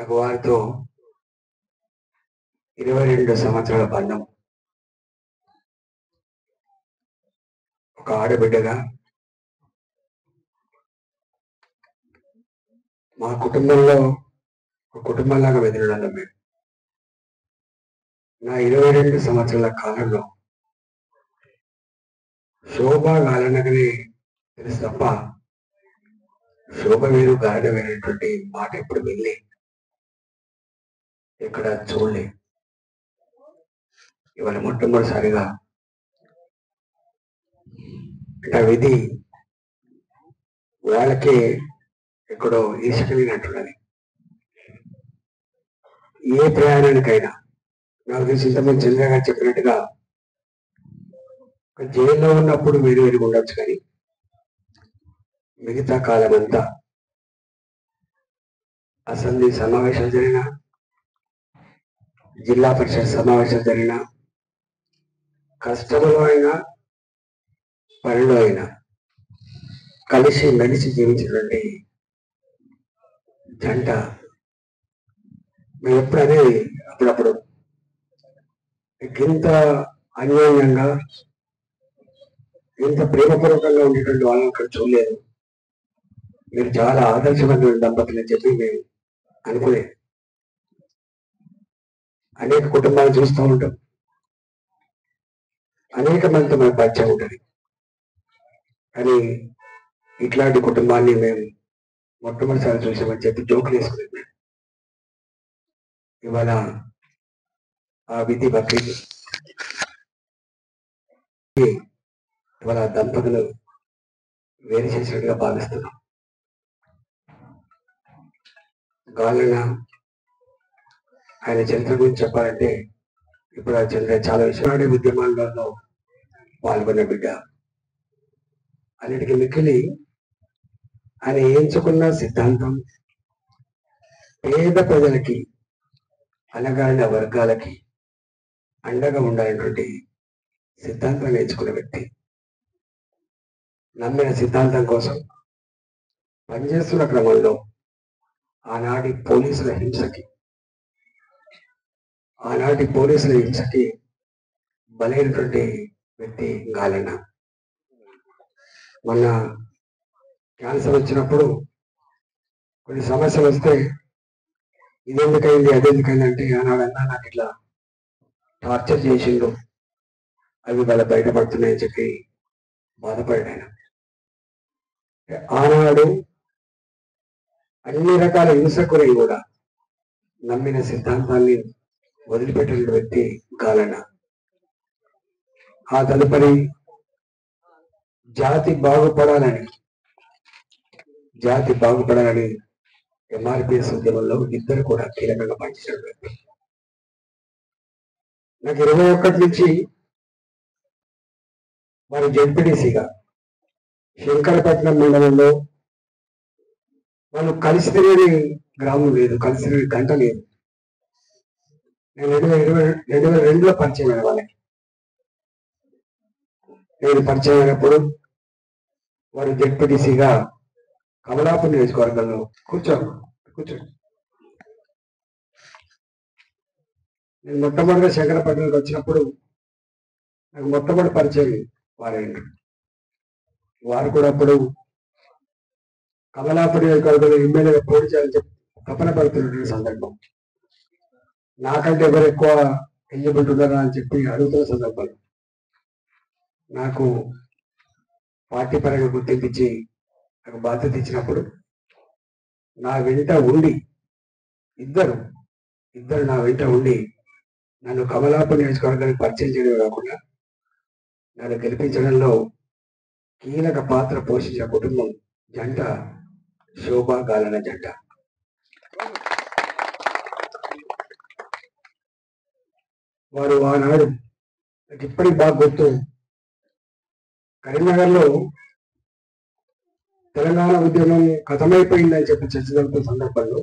నాకు వారితో 22 సంవత్సరాల బంధం. ఒక ఆడబిడ్డగా మా కుటుంబంలో ఒక కుటుంబంలాగా మెదిలినాను మేము. నా 22 సంవత్సరాల కాలంలో శోభ గాలనగానే తెలుసు తప్ప శోభ వేరు గాలన వేరేటువంటి మాట ఎప్పుడు వెళ్ళి ఎక్కడ చూడలే. ఇవాళ మొట్టమొదటిసారిగా నా విధి వాళ్ళకి ఎక్కడో ఈసుకెళ్ళినట్టున్నది. ఏ ప్రయాణానికైనా నాకు తెలిసి ఇంతమంది చంద్రగా చెప్పినట్టుగా జైల్లో ఉన్నప్పుడు వేరు వేరుగా ఉండొచ్చు, కానీ మిగతా కాలం అంతా అసెంబ్లీ సమావేశాలు జరిగిన, జిల్లా పరిషత్ సమావేశాలు జరిగిన, కష్టంలో అయినా పనిలో అయినా కలిసి మెలిసి జీవించినటువంటి జంట. మేము ఎప్పుడనే అప్పుడప్పుడు ఇంత అన్యోన్యంగా ఇంత ప్రేమపూర్వకంగా ఉండేటువంటి వాళ్ళని అక్కడ చూడలేదు. మీరు చాలా ఆదర్శవంతమైన దంపతులు అని చెప్పి మేము అనుకునే అనేక కుటుంబాలు చూస్తూ ఉంటాం, అనేక మందితో మనకు పరిచయం ఉంటుంది. కానీ ఇట్లాంటి కుటుంబాన్ని మేము మొట్టమొదటిసారి చూసామని చెప్పి జోకులు వేసుకున్నాం. మేము ఇవాళ ఆ విధి బక్రీద్ ఇవాళ దంపతులు వేరు చేసినట్టుగా భావిస్తున్నాం. గాలన ఆయన చరిత్ర గురించి చెప్పాలంటే ఇప్పుడు ఆ చంద్ర చాలా విషయాడే ఉద్యమాలలో పాల్గొన్న బిడ్డ. అన్నిటికీ మిక్కిలి ఆయన ఎంచుకున్న సిద్ధాంతం పేద ప్రజలకి, అనగారిన వర్గాలకి అండగా ఉండాలన్నటువంటి సిద్ధాంతాన్ని ఎంచుకున్న వ్యక్తి. నమ్మిన సిద్ధాంతం కోసం పనిచేస్తున్న క్రమంలో ఆనాటి పోలీసుల హింసకి బలైనటువంటి వ్యక్తి గాలన్న. మొన్న క్యాన్సర్ వచ్చినప్పుడు కొన్ని సమస్యలు వస్తే ఇదెందుకైంది అదెందుకైంది అంటే ఆనాడన్నా నాకు ఇట్లా టార్చర్ చేసిండు, అవి వాళ్ళ బయటపడుతున్నాయని చెప్పి బాధపడ్డాడు ఆయన. ఆనాడు అన్ని రకాల హింసకురై కూడా నమ్మిన సిద్ధాంతాన్ని వదిలిపెట్టిన వ్యక్తి గాలన్న. ఆ తదుపరి జాతి బాగుపడాలని ఎంఆర్పిఎస్ ఉద్యమంలో ఇద్దరు కూడా కీలకంగా పనిచేసిన వ్యక్తి. నాకు 21 నుంచి మరి జెడ్పీటీసీగా శంకరపట్నం మండలంలో వాళ్ళు కలిసి తిరిగి గ్రామం లేదు, కలిసి తిరిగి గంట లేదు. నేను 2022లో పరిచయం అయిన వాళ్ళకి. నేను పరిచయం అయినప్పుడు వారు జెడ్పీటీసీగా కమలాపూర్ నియోజకవర్గంలో కూర్చోండి. నేను మొట్టమొదటిగా శంకరపట్నంకి వచ్చినప్పుడు నాకు మొట్టమొదటి పరిచయం వారైన. వారు కూడా అప్పుడు కమలాపూర్ నియోజకవర్గంలో ఎమ్మెల్యేగా పోటీ చేయాలని చెప్పి తపన పడుతున్నటువంటి సందర్భం. నాకంటే ఎవరు ఎక్కువ ఎలిజిబిలిటీ ఉన్నారా అని చెప్పి అడుగుతున్న సందర్భంలో నాకు పార్టీ పరంగా గుర్తింపించి నాకు బాధ్యత ఇచ్చినప్పుడు నా వెంట ఉండి ఇద్దరు నా వెంట ఉండి నన్ను కమలాపూర్ నియోజకవర్గానికి పరిచయం చేయడమే కాకుండా నన్ను గెలిపించడంలో కీలక పాత్ర పోషించిన కుటుంబం జంట శోభ గాలన జంట. వారు ఆనాడు నాకు ఇప్పటికి బాగా గుర్తు, కరీంనగర్లో తెలంగాణ ఉద్యమం కథమైపోయిందని చెప్పి చర్చ జరుగుతున్న సందర్భంలో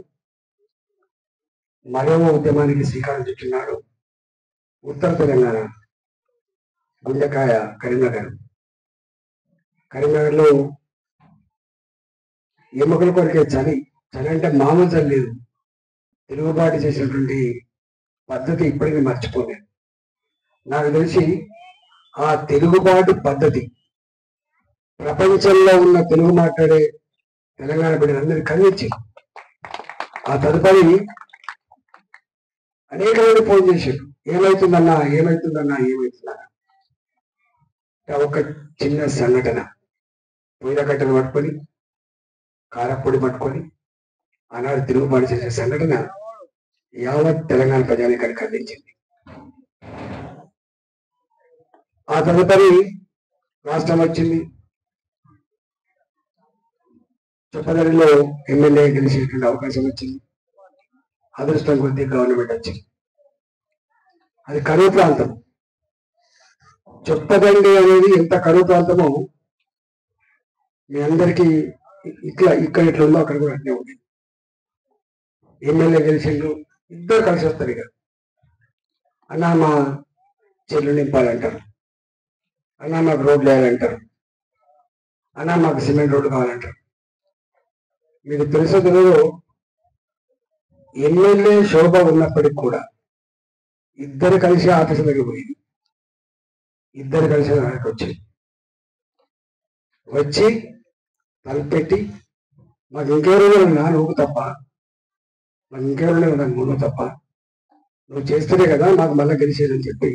మరో ఉద్యమానికి శ్రీకారం చుట్టినాడు. ఉత్తర తెలంగాణ గుండెకాయ కరీంనగర్లో ఎముకల కొరికే చలి అంటే మామూలు చలి లేదు. తిరుగుబాటు చేసినటువంటి పద్ధతి ఇప్పటికీ మర్చిపోలేదు. నాకు తెలిసి ఆ తిరుగుబాటు పద్ధతి ప్రపంచంలో ఉన్న తెలుగు మాట్లాడే తెలంగాణ బిడ్డలందరినీ ఖండించి ఆ తదుపరి అనేక మంది ఫోన్ చేశారు, ఏమవుతుందన్నా ఏమవుతుందన్నా ఏమవుతుందన్నా. ఒక చిన్న సంఘటన, పొయ్యిల కట్టెలు పట్టుకొని కారపొడి పట్టుకొని ఆనాడు తిరుగుబాటు చేసే సంఘటన యావత్ తెలంగాణ ప్రజానీకాన్ని ఖండించింది. ఆ తదుపరి రాష్ట్రం వచ్చింది, చొప్పదరిలో ఎమ్మెల్యే గెలిచేటువంటి అవకాశం వచ్చింది. అదృష్టం కొద్దీ గవర్నమెంట్ వచ్చింది. అది కరువు ప్రాంతం. చొప్పదండి అనేది ఎంత కరువు ప్రాంతమో మీ అందరికీ ఇక్కడ ఇట్లా ఉందో అక్కడ కూడా అట్నే ఉంది. ఎమ్మెల్యే గెలిచిండ్రు, ఇద్దరు కలిసి వస్తారు. ఇక అన్నా మా చెల్లు నింపాలంటారు, అన్నా మాకు రోడ్లు వేయాలంటారు, అన్నా మాకు సిమెంట్ రోడ్డు కావాలంటారు. మీకు తెలుసో తెలియదు, ఎమ్మెల్యే శోభ ఉన్నప్పటికి కూడా ఇద్దరు కలిసి ఆఫీసు దగ్గర పోయింది. ఇద్దరు కలిసి నాకు వచ్చి తలపెట్టి మాకు ఇంకెవరైనా ఉన్నా నువ్వు తప్ప, మాకు ఇంకెవరైనా ఉన్నా నువ్వు తప్ప, నువ్వు చేస్తేనే కదా మాకు మళ్ళీ గెలిచేదని చెప్పి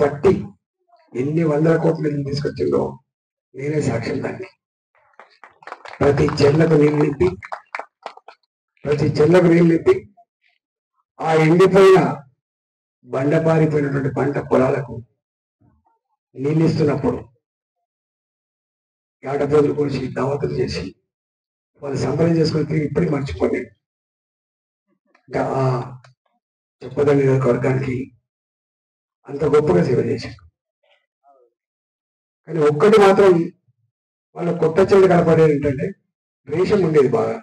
పట్టి ఎన్ని వందల కోట్ల నిధులు తీసుకొచ్చిందో నేనే సాక్ష్యం. దాన్ని ప్రతి చెల్లకు నీళ్ళు నింపి ఆ ఎండిపోయిన బండపారిపోయినటువంటి పంట పొలాలకు నీళ్ళు ఇస్తున్నప్పుడు ఏటపోతులు కోసి దావతులు చేసి వాళ్ళు సంపాదన చేసుకుని తిరిగి ఇప్పటికీ మర్చిపోలేదు. ఆ చొప్పదండి నియోజకవర్గానికి అంత గొప్పగా సేవ చేశారు. కానీ ఒక్కటి మాత్రం వాళ్ళ కొత్త చెల్లి కనపడేది ఏంటంటే రేషం ఉండేది బాగా,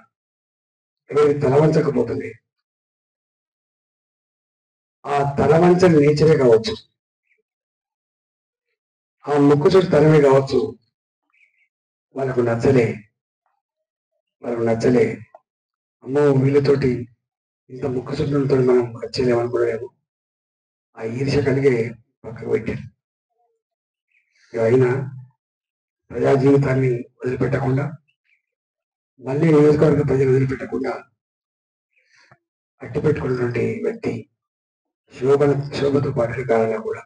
ఎవరికి తలవంచకపోతుంది. ఆ తలవంచని నేచరే కావచ్చు, ఆ ముక్కు చుట్టూ తనమే కావచ్చు, వాళ్ళకు నచ్చలే. అమ్మో వీళ్ళతోటి ఇంత ముక్కు చుట్టూలతో మనం వచ్చేలేమనుకోలేము. ఆ ఈర్ష్య కలిగే పక్కకు పెట్టారు. అయినా ప్రజా జీవితాన్ని వదిలిపెట్టకుండా, మళ్ళీ నియోజకవర్గ ప్రజలు వదిలిపెట్టకుండా అట్టి పెట్టుకున్నటువంటి వ్యక్తి శోభతో పాటు కాలంలో కూడా.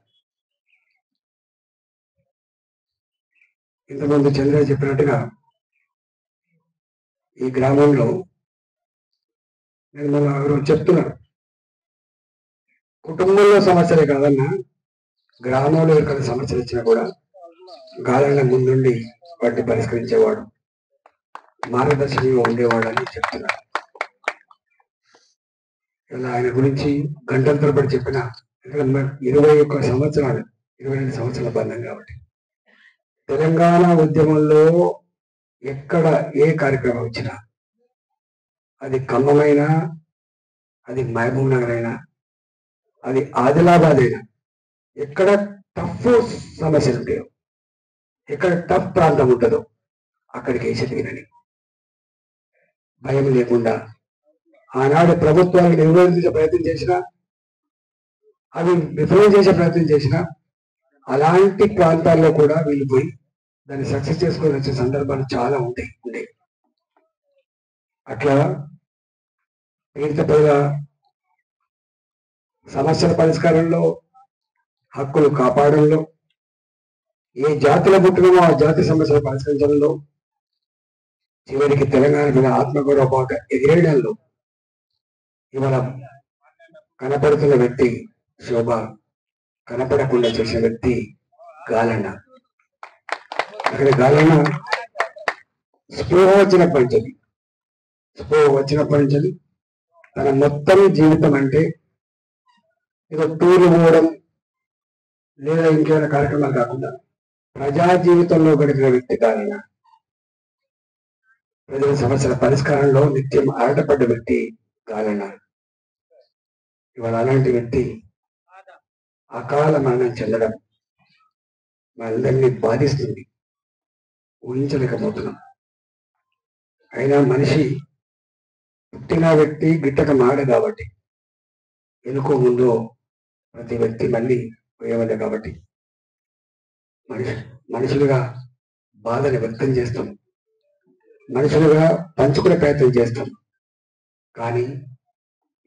ఇంతకుముందు చంద్ర చెప్పినట్టుగా ఈ గ్రామంలో నేను మన ఎవరు చెప్తున్నాను, కుటుంబంలో సమస్యలే కాదన్నా గ్రామంలో ఎవరికైనా సమస్యలు వచ్చినా కూడా గాలన్న ముందుండి వాటిని పరిష్కరించేవాడు, మార్గదర్శకంగా ఉండేవాడు అని చెప్తున్నారు. ఇలా ఆయన గురించి గంటల తరబడి చెప్పిన 21 సంవత్సరాలు 22 సంవత్సరాల బంధం కాబట్టి తెలంగాణ ఉద్యమంలో ఎక్కడ ఏ కార్యక్రమం వచ్చినా, అది ఖమ్మమైనా, అది మహబూబ్ నగర్ అయినా, అది ఆదిలాబాద్ అయినా, ఎక్కడ టఫ్ సమస్యలు ఉంటాయో, ఎక్కడ టఫ్ ప్రాంతం ఉంటుందో అక్కడికి వేసి తినని భయం లేకుండా ఆనాడు ప్రభుత్వాన్ని నిర్వహించే ప్రయత్నం చేసినా, అవి విఫలం చేసే ప్రయత్నం చేసినా, అలాంటి ప్రాంతాల్లో కూడా వీళ్ళు పోయి దాన్ని సక్సెస్ చేసుకొని వచ్చే సందర్భాలు చాలా ఉండే. అట్లా పీడిత ప్రజల సమస్యల పరిష్కారంలో, హక్కులు కాపాడంలో, ఏ జాతిలో పుట్టినమో ఆ జాతి సమస్యల పరిష్కరించడంలో, చివరికి తెలంగాణ మీద ఆత్మగౌరవ పాట ఎగిరేయడంలో ఇవాళ కనపడుతున్న వ్యక్తి శోభ, కనపడకుండా చేసిన వ్యక్తి గాలన్న. అక్కడ గాలన్న స్పృహ వచ్చినప్పటి నుంచి తన మొత్తం జీవితం అంటే ఏదో టూర్లు పోవడం లేదా ఇంకేమైనా కార్యక్రమాలు కాకుండా ప్రజా జీవితంలో గడిపిన వ్యక్తి గాలన్న. ప్రజల సమస్యల పరిష్కారంలో నిత్యం ఆటపడ్డ వ్యక్తి గాలన్న. ఇవాళ అలాంటి వ్యక్తి అకాల మరణం చెందడం మనందరినీ బాధిస్తుంది, ఊహించలేకపోతున్నాం. అయినా మనిషి పుట్టిన వ్యక్తి గిట్టక మాడు కాబట్టి ఎనుకో ముందు ప్రతి వ్యక్తి మళ్ళీ పోయేవాళ్ళే కాబట్టి మనుషులుగా బాధని వ్యక్తం చేస్తాం, మనుషులుగా పంచుకునే ప్రయత్నం చేస్తాం, కానీ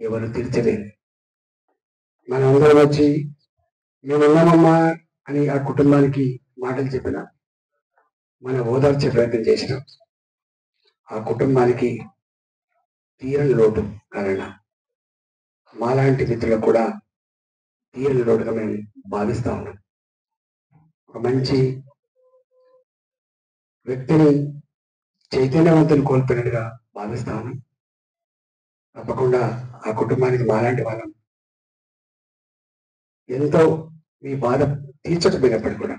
ఎవరు తీర్చలేదు. మనం అందరం వచ్చి మేమున్నామమ్మా అని ఆ కుటుంబానికి మాటలు చెప్పిన, మన ఓదార్చే ప్రయత్నం చేసినాం. ఆ కుటుంబానికి తీరని లోటు కారణం మాలాంటి మిత్రులకు కూడా తీరని లోటుగా మేము భావిస్తా ఉన్నాం. ఒక మంచి వ్యక్తిని చైతన్యవంతుని కోల్పోయినట్టుగా భావిస్తా ఉన్నాం. తప్పకుండా ఆ కుటుంబానికి మాలాంటి వాళ్ళం ఎంతో మీ బాధ తీర్చకపోయినప్పటికీ కూడా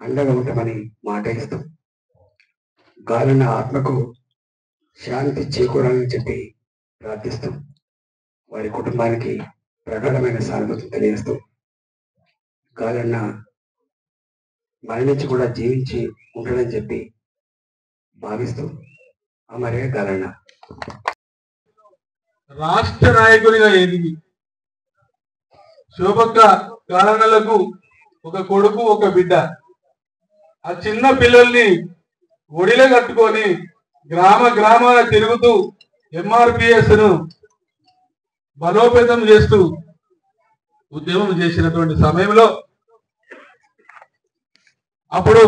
అండగా ఉంటామని మాట ఇస్తాం. గాలన్న ఆత్మకు శాంతి చేకూరాలని చెప్పి ప్రార్థిస్తాం. వారి కుటుంబానికి ప్రగాఢమైన సానుభూతి తెలియజేస్తూ గాలన్న మరణించి కూడా జీవించి ఉంటాడని చెప్పి భావిస్తూ అమరే గాలన్న రాష్ట్ర నాయకునిగా ఎదిగి శోభక్క గాలన్నలకు ఒక కొడుకు ఒక బిడ్డ. ఆ చిన్న పిల్లల్ని ఒడిలో కట్టుకొని గ్రామాల తిరుగుతూ ఎంఆర్పిఎస్ ను బలోపేతం చేస్తూ ఉద్యమం చేసినటువంటి సమయంలో అప్పుడు